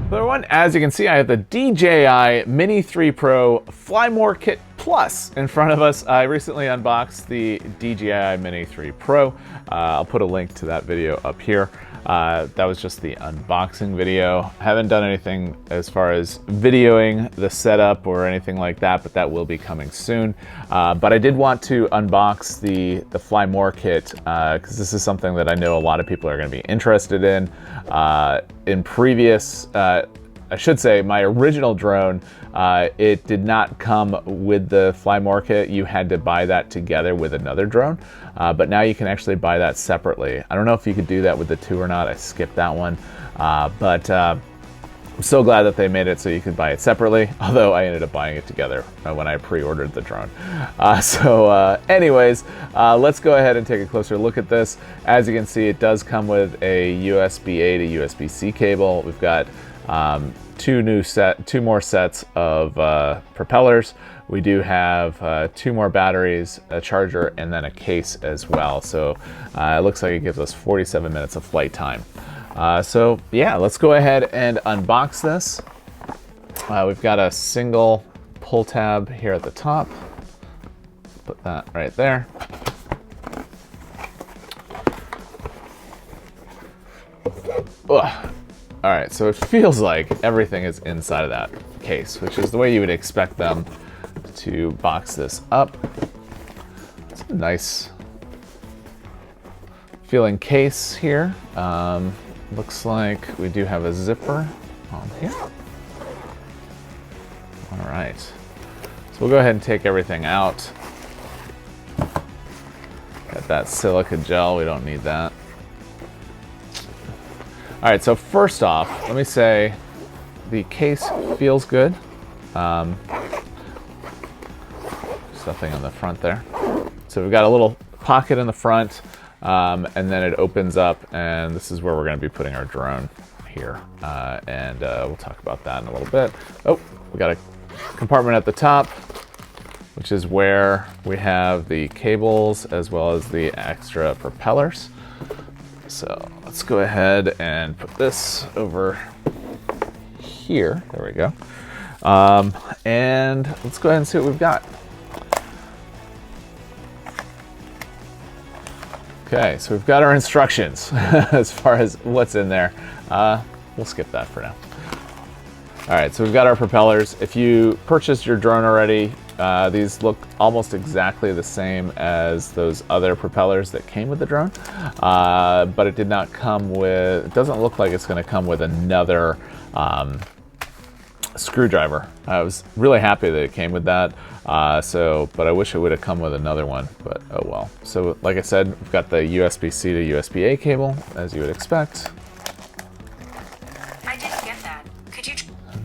Hello everyone, as you can see I have the DJI Mini 3 Pro Fly More Kit Plus in front of us. I recently unboxed the DJI Mini 3 Pro. I'll put a link to that video up here. That was just the unboxing video. I haven't done anything as far as videoing the setup or anything like that, but that will be coming soon. But I did want to unbox the Fly More Kit because this is something that I know a lot of people are going to be interested in. In previous, I should say, my original drone, it did not come with the Fly More Kit. You had to buy that together with another drone, but now you can actually buy that separately. I don't know if you could do that with the two or not. I skipped that one, but I'm so glad that they made it so you could buy it separately, although I ended up buying it together when I pre-ordered the drone. Anyways, let's go ahead and take a closer look at this. As you can see, it does come with a USB-A to USB-C cable. We've got two more sets of propellers. We do have two more batteries, a charger, and then a case as well. So it looks like it gives us 47 minutes of flight time. So yeah, let's go ahead and unbox this. We've got a single pull tab here at the top. Put that right there. Ugh. All right, so it feels like everything is inside of that case, which is the way you would expect them to box this up. It's a nice feeling case here. Looks like we do have a zipper on here. All right, so we'll go ahead and take everything out. Got that silica gel, we don't need that. All right, so first off, let me say the case feels good. Something on the front there. So we've got a little pocket in the front, and then it opens up, and this is where we're going to be putting our drone here. We'll talk about that in a little bit. Oh, we got a compartment at the top, which is where we have the cables as well as the extra propellers. So let's go ahead and put this over here. There we go. And let's go ahead and see what we've got. Okay, so we've got our instructions as far as what's in there. We'll skip that for now. All right, so we've got our propellers. If you purchased your drone already, these look almost exactly the same as those other propellers that came with the drone, but it did not come with, it doesn't look like it's going to come with another screwdriver. I was really happy that it came with that, but I wish it would have come with another one, but oh well. So like I said, we've got the USB-C to USB-A cable, as you would expect.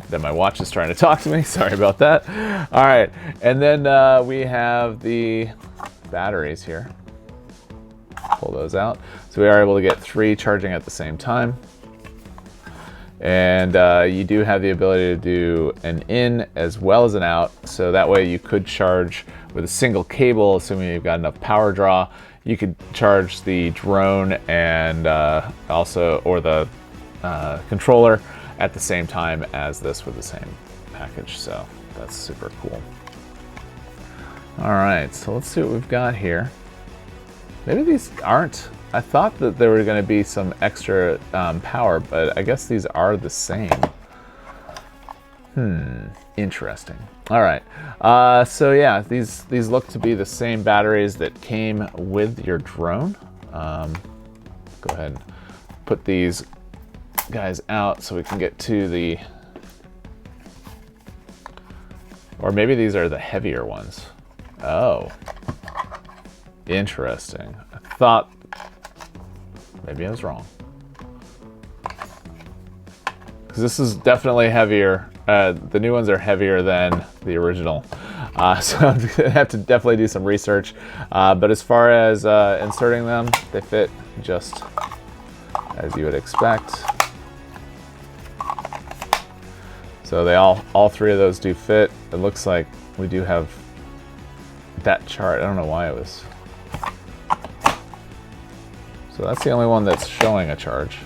Then my watch is trying to talk to me. Sorry about that. All right, and then we have the batteries here. Pull those out. So we are able to get 3 charging at the same time. And you do have the ability to do an in as well as an out. So that way you could charge with a single cable, assuming you've got enough power draw. You could charge the drone and or the controller at the same time as this with the same package, so that's super cool. All right, so let's see what we've got here. Maybe these aren't, I thought that there were going to be some extra power, but I guess these are the same. Interesting. All right, so yeah, these look to be the same batteries that came with your drone. Go ahead and put these guys out so we can get to the, or maybe these are the heavier ones. Oh, interesting. I thought maybe I was wrong, because this is definitely heavier. The new ones are heavier than the original, so I'm gonna have to definitely do some research, but as far as inserting them, they fit just as you would expect. So they all 3 of those do fit. It looks like we do have that chart. I don't know why it was. So that's the only one that's showing a charge.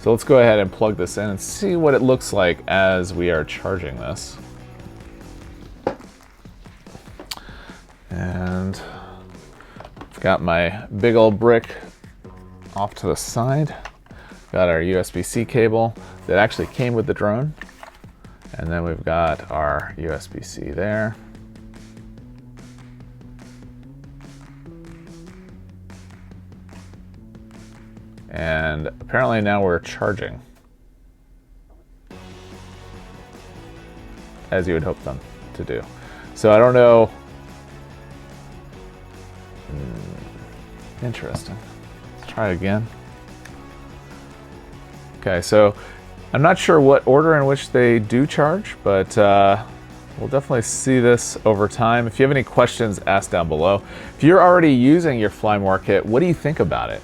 So let's go ahead and plug this in and see what it looks like as we are charging this. And I've got my big old brick off to the side. Got our USB-C cable that actually came with the drone. And then we've got our USB-C there. And apparently now we're charging, as you would hope them to do. So I don't know. Interesting. Let's try it again. Okay, so I'm not sure what order in which they do charge, but we'll definitely see this over time. If you have any questions, ask down below. If you're already using your Flymore kit, what do you think about it?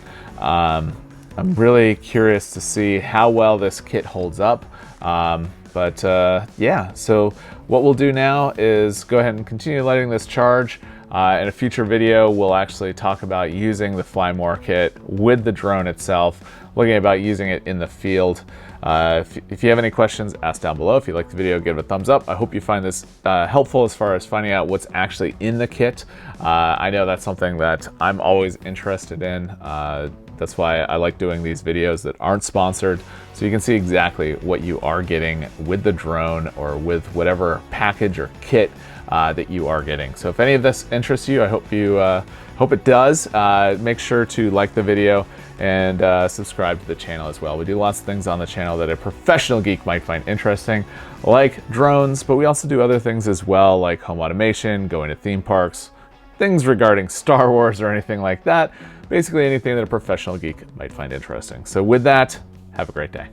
I'm really curious to see how well this kit holds up. Yeah, so what we'll do now is go ahead and continue letting this charge. In a future video, we'll actually talk about using the Flymore kit with the drone itself, looking about using it in the field. If you have any questions, ask down below. If you like the video, give it a thumbs up. I hope you find this helpful as far as finding out what's actually in the kit. I know that's something that I'm always interested in. That's why I like doing these videos that aren't sponsored, so you can see exactly what you are getting with the drone or with whatever package or kit that you are getting. So if any of this interests you, I hope it does. Make sure to like the video and subscribe to the channel as well. We do lots of things on the channel that a professional geek might find interesting, like drones, but we also do other things as well, like home automation, going to theme parks, things regarding Star Wars or anything like that. Basically anything that a professional geek might find interesting. So with that, have a great day.